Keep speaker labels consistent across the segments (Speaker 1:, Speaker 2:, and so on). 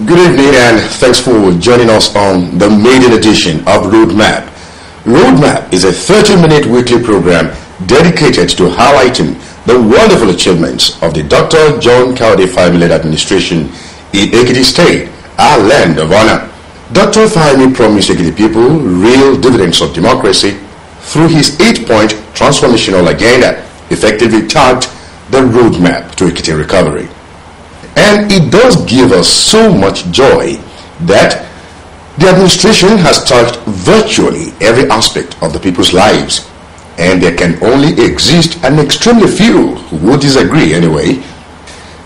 Speaker 1: Good evening and thanks for joining us on the maiden edition of Roadmap. Roadmap is a 30-minute weekly program dedicated to highlighting the wonderful achievements of the Dr. Kayode Fayemi-led administration in Ekiti State, our land of honor. Dr. Fayemi promised Ekiti people real dividends of democracy through his 8-point transformational agenda, effectively tagged the Roadmap to Ekiti recovery. And it does give us so much joy that the administration has touched virtually every aspect of the people's lives, and there can only exist an extremely few who would disagree anyway.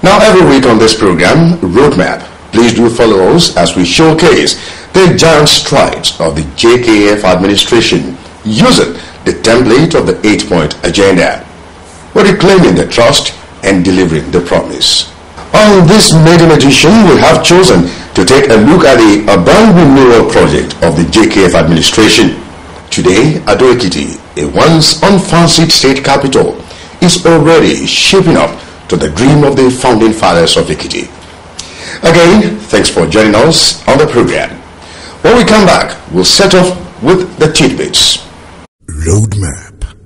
Speaker 1: Now, every week on this program, Roadmap, please do follow us as we showcase the giant strides of the JKF administration using the template of the 8-point agenda. We're reclaiming the trust and delivering the promise. On this maiden edition, we have chosen to take a look at the urban renewal project of the JKF administration. Today, Ekiti, a once unfancied state capital, is already shaping up to the dream of the founding fathers of Ekiti. Again, thanks for joining us on the program. When we come back, we'll set off with the tidbits.
Speaker 2: Roadmap,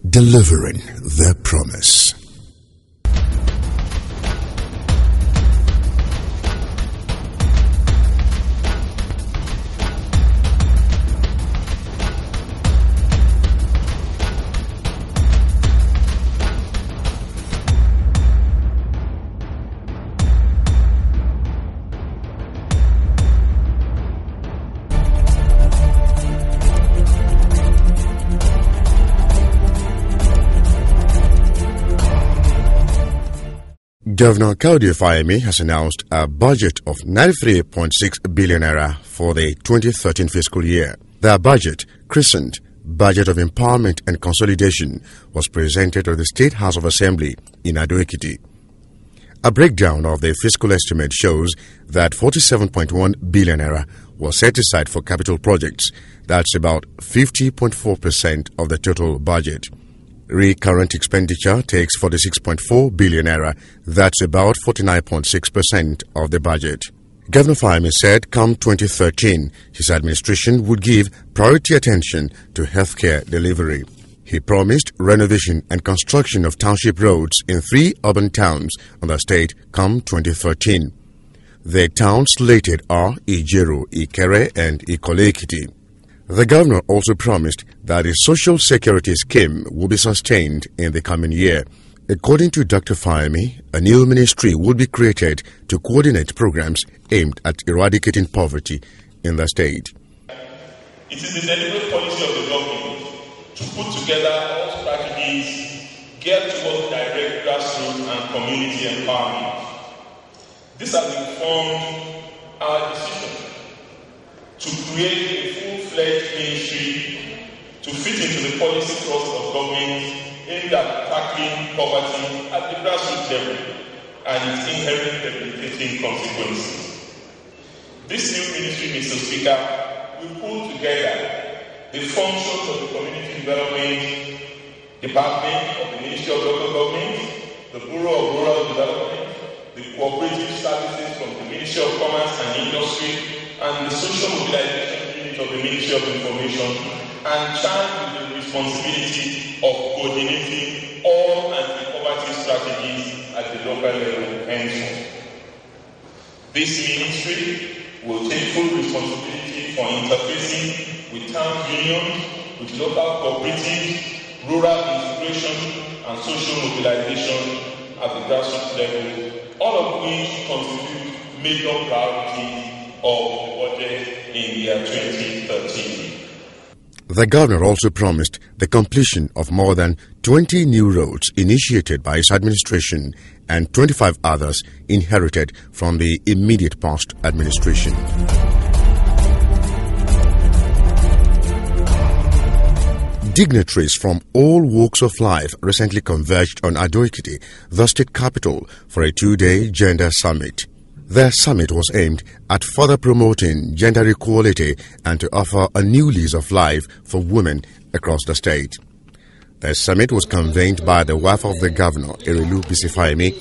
Speaker 2: delivering their promise. Governor Kayode Fayemi has announced a budget of 93.6 billion naira for the 2013 fiscal year. The budget, christened Budget of Empowerment and Consolidation, was presented at the State House of Assembly in Ekiti. A breakdown of the fiscal estimate shows that 47.1 billion naira was set aside for capital projects. That's about 50.4% of the total budget. Recurrent expenditure takes 46.4 billion naira. That's about 49.6% of the budget. Governor Fayemi said come 2013, his administration would give priority attention to healthcare delivery. He promised renovation and construction of township roads in 3 urban towns on the state come 2013. The towns slated are Ijeru, Ikere and Ekiti. The governor also promised that a social security scheme will be sustained in the coming year. According to Dr. Fayemi, a new ministry will be created to coordinate programs aimed at eradicating poverty in the state.
Speaker 3: It is the deliberate policy of the government to put together all strategies geared towards direct grassroots and community empowerment. This has informed our decision to create a full-fledged ministry to fit into the policy thrust of government aimed at tackling poverty at the grassroots level and its inherent debilitating consequences. This new ministry, Mr. Speaker, will pull together the functions of the Community Development Department of the Ministry of Local Government, the Bureau of Rural Development, the Cooperative Services from the Ministry of Commerce and Industry, and the Social Mobilization Unit of the Ministry of Information, and charged with the responsibility of coordinating all anti-poverty strategies at the local level henceforth. This ministry will take full responsibility for interfacing with town unions, with local cooperatives, rural integration, and social mobilization at the grassroots level, all of which constitute major priorities of the budget in the year 2013.
Speaker 2: The governor also promised the completion of more than 20 new roads initiated by his administration and 25 others inherited from the immediate past administration. Dignitaries from all walks of life recently converged on Ekiti, the state capital, for a 2-day gender summit. The summit was aimed at further promoting gender equality and to offer a new lease of life for women across the state. The summit was convened by the wife of the governor, Erelu Fayemi,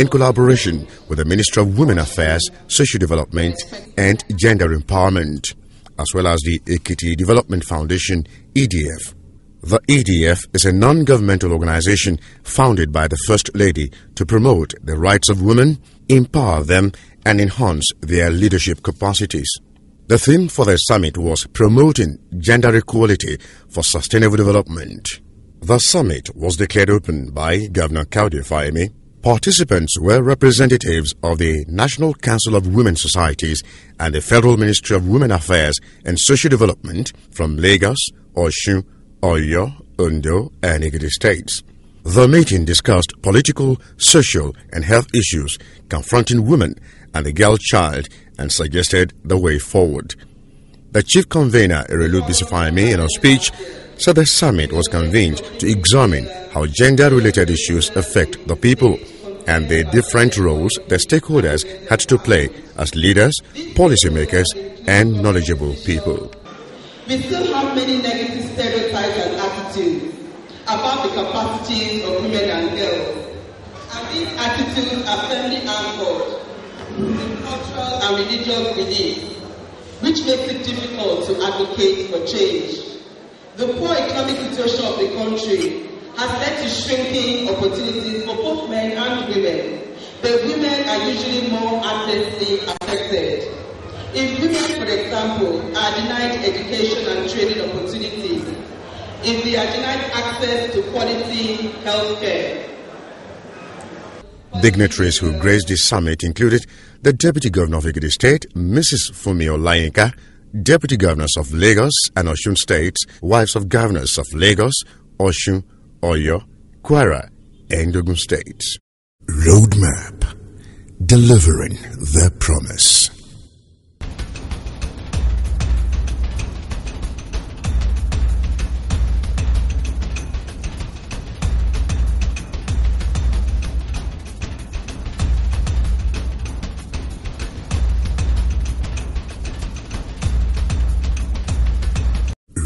Speaker 2: in collaboration with the Ministry of Women Affairs, Social Development and Gender Empowerment, as well as the Ekiti Development Foundation, EDF. The EDF is a non-governmental organization founded by the First Lady to promote the rights of women, empower them, and enhance their leadership capacities. The theme for the summit was Promoting Gender Equality for Sustainable Development. The summit was declared open by Dr Kayode Fayemi. Participants were representatives of the National Council of Women Societies and the Federal Ministry of Women Affairs and Social Development from Lagos, Osun, Oyo, Ondo, and Ekiti States. The meeting discussed political, social, and health issues confronting women and the girl child and suggested the way forward. The chief convener, Erelu Fayemi, in her speech, said the summit was convened to examine how gender-related issues affect the people and the different roles the stakeholders had to play as leaders, policymakers, and knowledgeable people.
Speaker 4: We still have many negative stereotypes and attitudes about the capacities of women and girls. And these attitudes are firmly anchored in cultural and religious beliefs, which makes it difficult to advocate for change. The poor economic situation of the country has led to shrinking opportunities for both men and women. The women are usually more adversely affected. If women, for example, are denied education and training opportunities, if they are denied access to quality health care.
Speaker 2: Dignitaries who graced this summit included the Deputy Governor of Ekiti State, Mrs. Fumi Olayinka, Deputy Governors of Lagos and Osun States, wives of Governors of Lagos, Osun, Oyo, Kwara, and Ogun States. Roadmap, delivering their promise.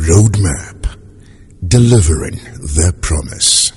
Speaker 2: Roadmap, delivering their promise.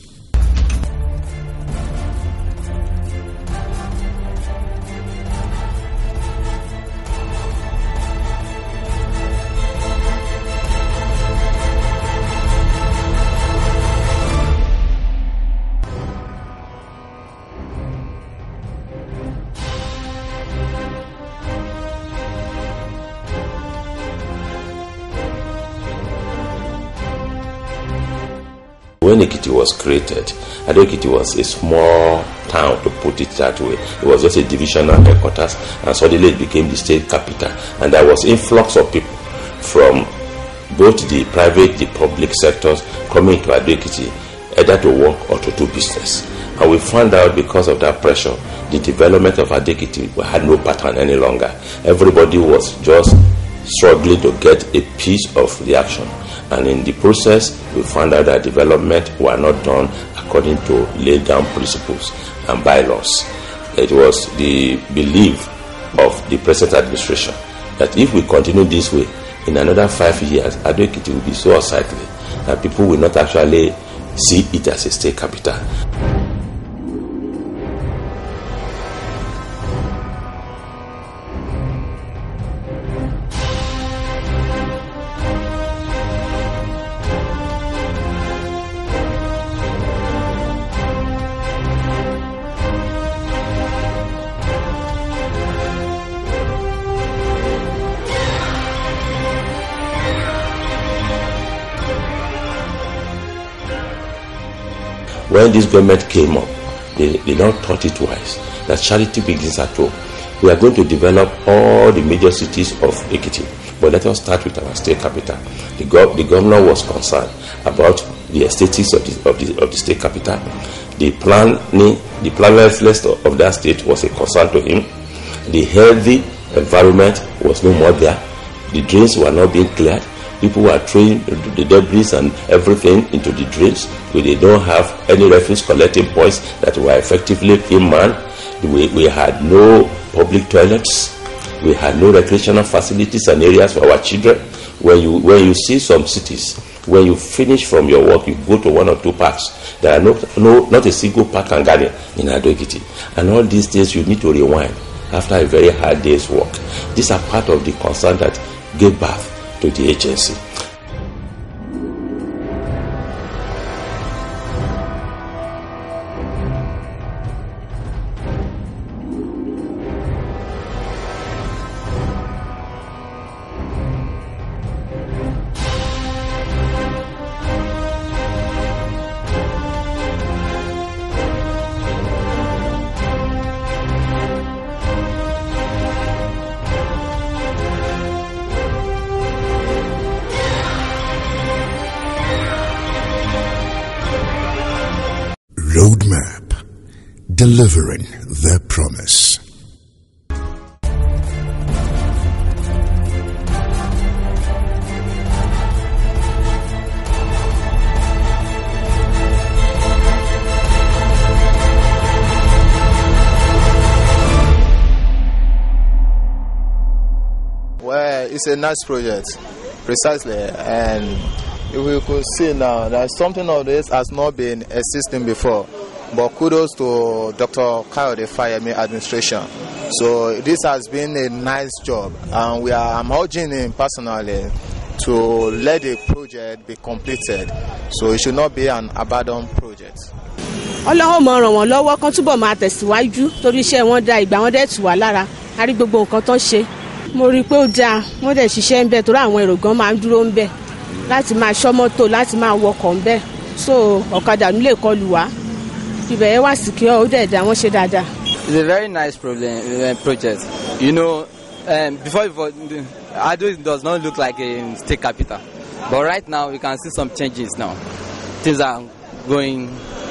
Speaker 5: When Ekiti was created, Ekiti was a small town, to put it that way. It was just a divisional headquarters, and suddenly it became the state capital. And there was influx of people from both the private, the public sectors coming to Ekiti, either to work or to do business. And we found out because of that pressure, the development of Ekiti had no pattern any longer. Everybody was just struggling to get a piece of the action. And in the process, we found out that development were not done according to laid down principles and bylaws. It was the belief of the present administration that if we continue this way, in another 5 years, Ekiti will be so unsightly that people will not actually see it as a state capital. When this government came up, they now thought it wise that charity begins at home. We are going to develop all the major cities of Ekiti, but let us start with our state capital. The governor was concerned about the aesthetics of the state capital. The planlessness of that state was a concern to him. The healthy environment was no more there. The drains were not being cleared. People were throwing the debris and everything into the drains, so they don't have any refuse collecting points that were effectively being manned. We had no public toilets. We had no recreational facilities and areas for our children. When you see some cities When you finish from your work, you go to one or two parks. There are not a single park and garden in Ekiti. And all these days you need to rewind after a very hard day's work. These are part of the concern that gave birth to the agency.
Speaker 2: Roadmap, delivering their promise.
Speaker 6: Well, it's a nice project, precisely, and if we could see now that something of this has not been existing before. But kudos to Dr. Kayode Fayemi administration. So this has been a nice job, and I'm urging him personally to let the project be completed. So it should not be an abandoned project.
Speaker 7: Ọlọ́run mọ̀ ràn wọ́n lọ́wọ́ kan túbọ̀ máa tẹ̀síwájú torí iṣẹ́ wọn da ìgbà wọn dẹ̀ tù wá lára a rí gbogbo nǹkan tó ń ṣe. Mo rí i pé ó dáa wọ́n dẹ̀ ṣiṣẹ́ ń bẹ̀ torí àwọn èrò gan máa ń dúró ń bẹ̀ láti máa ṣọ́ mọ́tò láti máa wọkọ̀ ń bẹ̀ so ọ̀kadà nílé kọlù wá. Ibẹ̀ yẹn wá secure ó dẹ̀ dá wọ́n ṣe dáadáa.
Speaker 8: It's a very nice project. You know, before Ado does not look like a state capital, but right now we can see some changes now. Things are going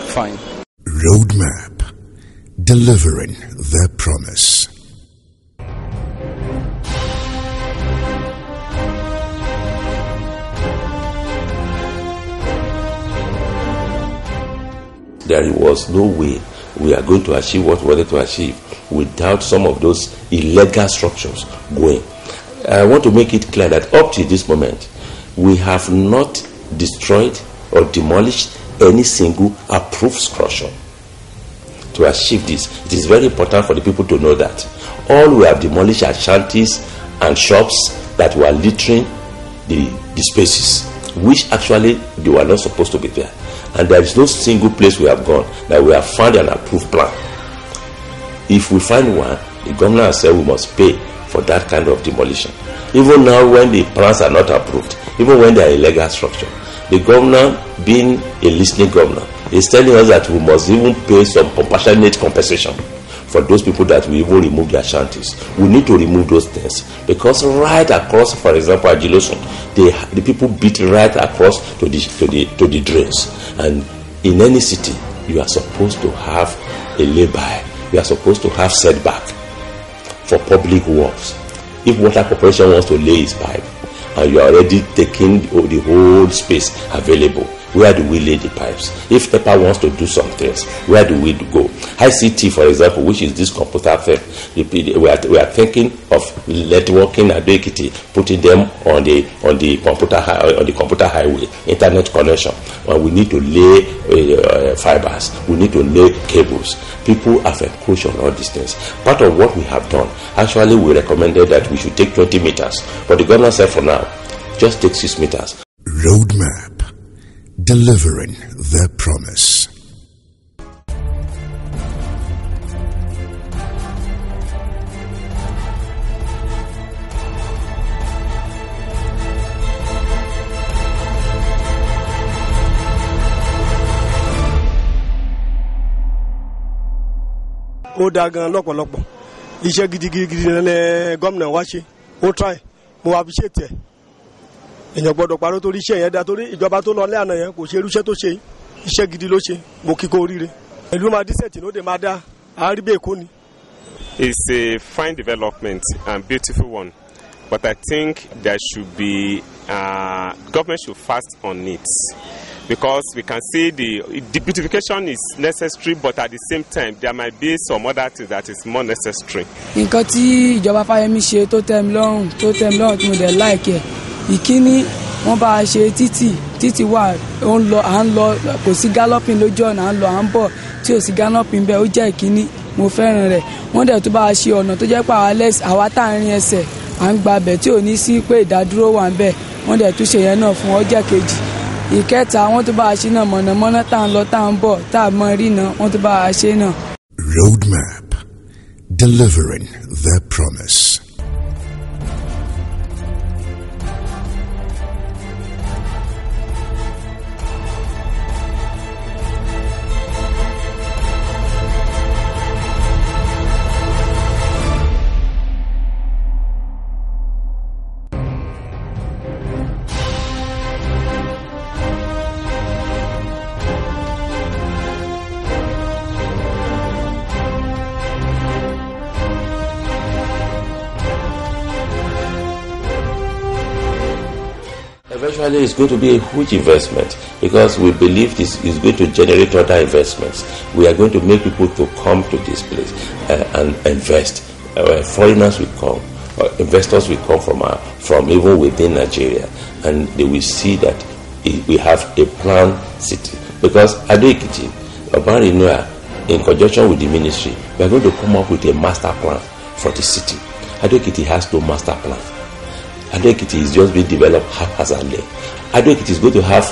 Speaker 8: fine.
Speaker 2: Roadmap, delivering their promise.
Speaker 5: There was no way we are going to achieve what we wanted to achieve without some of those illegal structures going. I want to make it clear that up to this moment, we have not destroyed or demolished any single approved structure. To achieve this, it is very important for the people to know that all we have demolished are shanties and shops that were littering the spaces, which actually they were not supposed to be there. And there is no single place we have gone that we have found an approved plan. If we find one, the governor has said we must pay for that kind of demolition. Even now when the plans are not approved, even when they are illegal structure, the governor, being a listening governor, is telling us that we must even pay some compassionate compensation for those people that we even remove their shanties. We need to remove those things because right across, for example, Ajilosun, the people beat right across to the drains. And in any city, you are supposed to have a lay-by. You are supposed to have setback for public works. If Water Corporation wants to lay its pipe and you are already taking the whole space available, where do we lay the pipes? If NEPA wants to do some things, where do we go? ICT, for example, which is this computer thing, we are thinking of networking at Ekiti, putting them on the computer highway, internet connection. And we need to lay fibers, we need to lay cables. People have encroached on all these things. Part of what we have done, actually, we recommended that we should take 20 meters, but the governor said for now, just take 6 meters.
Speaker 2: Roadmap, delivering their promise.
Speaker 9: Ó dá gan lọ́pọ̀lọpọ̀ iṣẹ́ gidigidi ní gómìnà wa ṣe ó try mo appreciate ẹ̀ èèyàn gbọ́dọ̀ parọ́ torí iṣẹ́ yẹn dá torí ìjọba tó lọ lé àná yẹn kò ṣe irúṣẹ́ tó ṣe iṣẹ́ gidi ló ṣe mo kíkó oríire ìlú máa dísẹ̀tì ló dé máa dá àárí bẹ́ẹ̀ kó ni.
Speaker 10: It's a fine development and beautiful one, but I think there should be government should fast on it. Because we can see the beautification is necessary, but at the same time there might be some other things that is more necessary.
Speaker 11: Nǹkan tí ìjọba Fáyẹmí ṣe tó tẹ́ mi lọ́rùn tí mo dẹ̀ like ẹ̀ ìkíní wọ́n bá a ṣe títì wà ó ń lọ à ń lọ kò sí galloping lójú ọ̀nà à ń lọ à ń bọ̀ tí ò sí galloping bẹ́ẹ̀ ó jẹ́ ìkíní mo fẹ́ràn rẹ̀ wọ́n dẹ̀ tó bá a ṣe ọ̀nà tó jẹ́ pé àwa tá à ń rin ẹsẹ̀ à ń gba bẹ̀ tí ò ní sí pé ìdádúró wà ń bẹ̀ wọ́n dẹ̀ tún ṣe yẹn náà fún ọjọ́ kejì ìkẹta wọ́n tó bá a ṣe náà mọ̀nàmọ́ná tá à ń lọ tá à ń bọ̀ tá à mọ rí náà wọ́n tó bá a ṣe náà.
Speaker 2: Roadmap, delivering their promise.
Speaker 5: Eventually, it's going to be a huge investment because we believe this is going to generate other investments. We are going to make people to come to this place and invest. Foreigners will come, investors will come from even within Nigeria, and they will see that we have a planned city. Because Ekiti, Urban Renewal, in conjunction with the ministry, we are going to come up with a master plan for the city. Ekiti has no master plan. Ekiti is just being developed haphazardly. Ekiti is going to have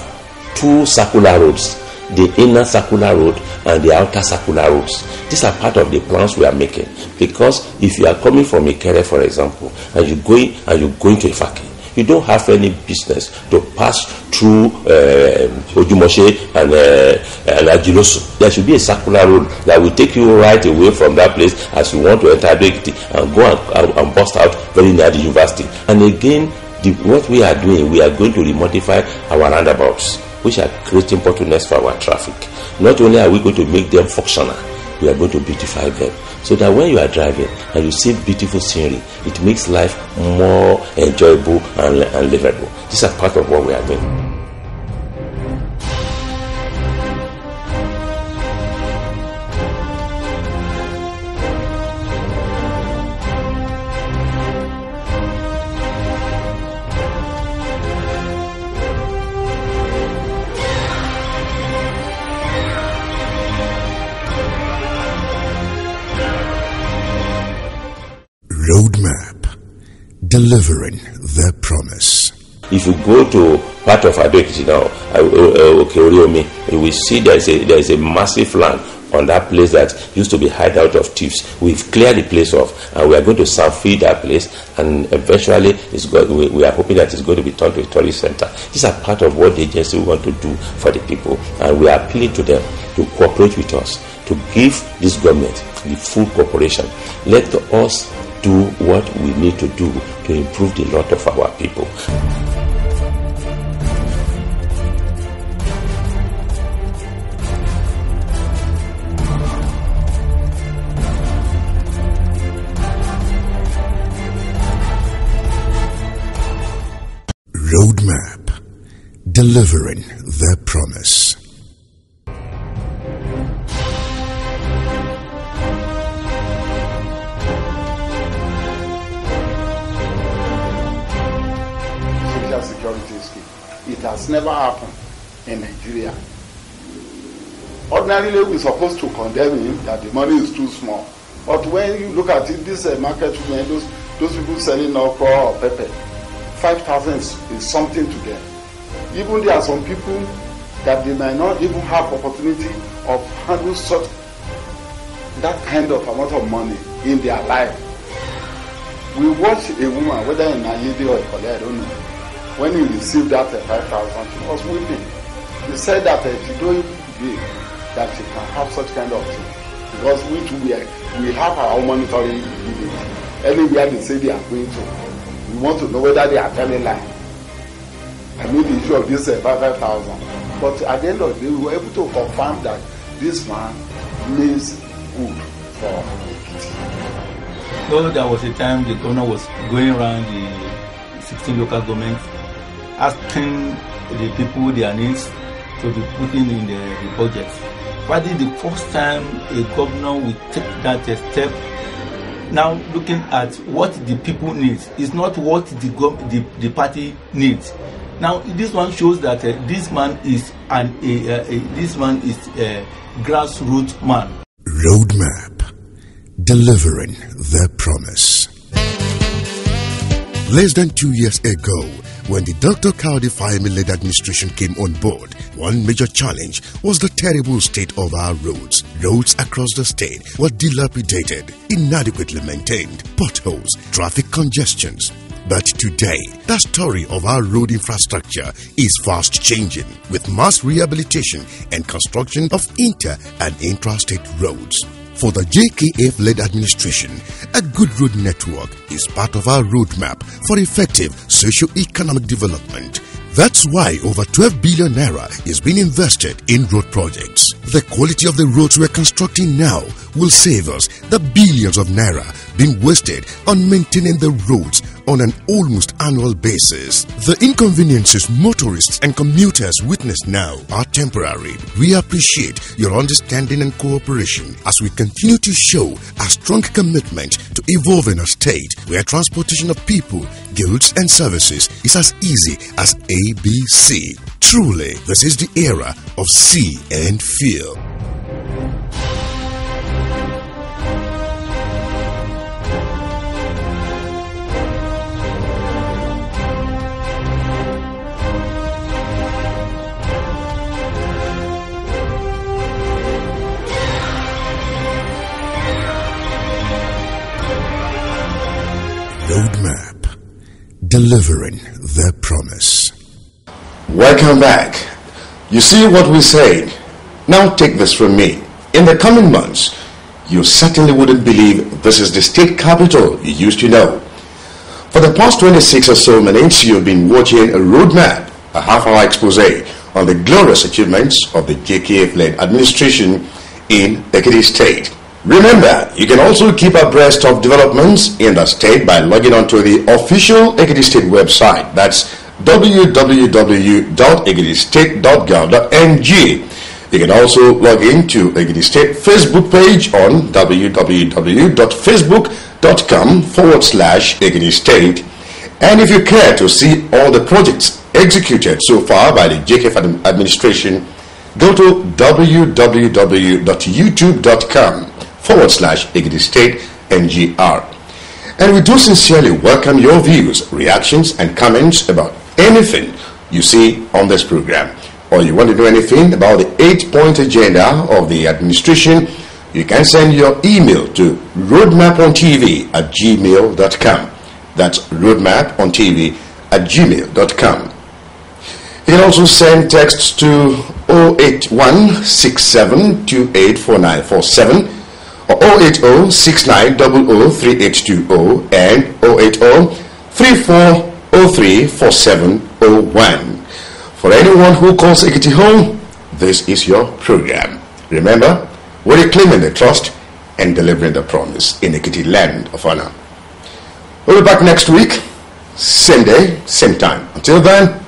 Speaker 5: two circular roads, the inner circular road and the outer circular roads. These are part of the plans we are making. Because if you are coming from Ikere, for example, and you're going to Ifaki, you don't have any business to pass through Ojumoshe and Ajilosu. There should be a circular road that will take you right away from that place as you want to enter Ekiti and go and bust out very near the university. And again, what we are doing, we are going to remodify our roundabouts, which are creating bottlenecks for our traffic. Not only are we going to make them functional, we are going to beautify them so that when you are driving and you see beautiful scenery, it makes life more enjoyable and livable. These are part of what we are doing.
Speaker 2: Roadmap, delivering their promise.
Speaker 5: If you go to part of Ekiti now, you will see there is a massive land on that place that used to be hideout of thieves. We've cleared the place off, and we are going to self-feed that place, and eventually we are hoping that it's going to be turned to a tourist center. These are part of what the agency want to do for the people, and we are appealing to them to cooperate with us, to give this government the full cooperation. Let us do what we need to do to improve the lot of our people.
Speaker 2: Roadmap, delivering their promise.
Speaker 12: Security scheme. It has never happened in Nigeria. Ordinarily, we're supposed to condemn him that the money is too small. But when you look at it, this market women, those people selling okra or pepper, 5,000 is something to them. Even there are some people that they might not even have opportunity of handling such that kind of amount of money in their life. We watch a woman, whether in Ayede or Ikole, I don't know. When he received that 5,000, she was weeping. She said that she don't believe that she can have such kind of thing. Because we have our own monitoring unit. Anywhere they say they are going to, we want to know whether they are telling lie. I mean the issue of this 5,000. But at the end of the day, we were able to confirm that this man means good for Ekiti.
Speaker 13: So there was a time the governor was going around the 16 local governments asking the people their needs to be put in the budget. But this is the first time a governor will take that step. Now looking at what the people need, it's not what the party needs. Now this one shows that this man is a grassroots man.
Speaker 2: Roadmap, delivering their promise. Less than 2 years ago, when the Dr Kayode Fayemi-led administration came on board, one major challenge was the terrible state of our roads. Roads across the state were dilapidated, inadequately maintained, potholes, traffic congestions. But today, the story of our road infrastructure is fast changing, with mass rehabilitation and construction of inter- and intrastate roads. For the JKF-led administration, a good road network is part of our roadmap for effective socio-economic development. That's why over 12 billion naira is being invested in road projects. The quality of the roads we're constructing now will save us the billions of naira being wasted on maintaining the roads on an almost annual basis. The inconveniences motorists and commuters witness now are temporary. We appreciate your understanding and cooperation as we continue to show a strong commitment to evolving a state where transportation of people, goods and services is as easy as ABC. Truly, this is the era of see and feel. Roadmap, delivering their promise.
Speaker 1: Welcome back. You see what we say. Now take this from me. In the coming months, you certainly wouldn't believe this is the state capital you used to know. For the past 26 or so minutes, you've been watching a roadmap, a half-hour expose on the glorious achievements of the JKF-led administration in Ekiti State. Remember, you can also keep abreast of developments in the state by logging on to the official Ekiti State website. That's www.ekitisstate.gov.ng. You can also log in to Ekiti State Facebook page on www.facebook.com/Ekiti State. And if you care to see all the projects executed so far by the JKF administration, go to www.youtube.com/Ekiti State NGR. And we do sincerely welcome your views, reactions and comments about anything you see on this program. Or you want to know anything about the 8-point agenda of the administration, you can send your email to roadmapontv@gmail.com. That's roadmapontv@gmail.com. You can also send texts to 08167284947 or 08069003820 and 08034034701. For anyone who calls Ekiti home, this is your program. Remember, we're reclaiming the trust and delivering the promise in Ekiti land of honor. We'll be back next week, same day, same time. Until then,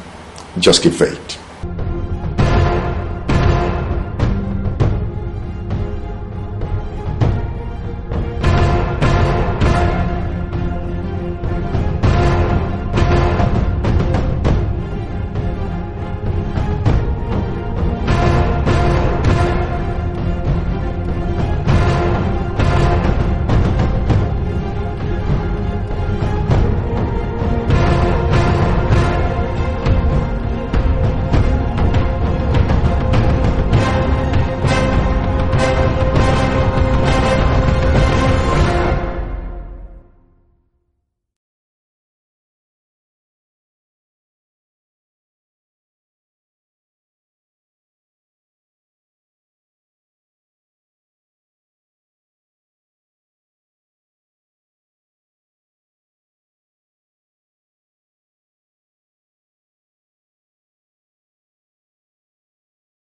Speaker 1: just keep faith.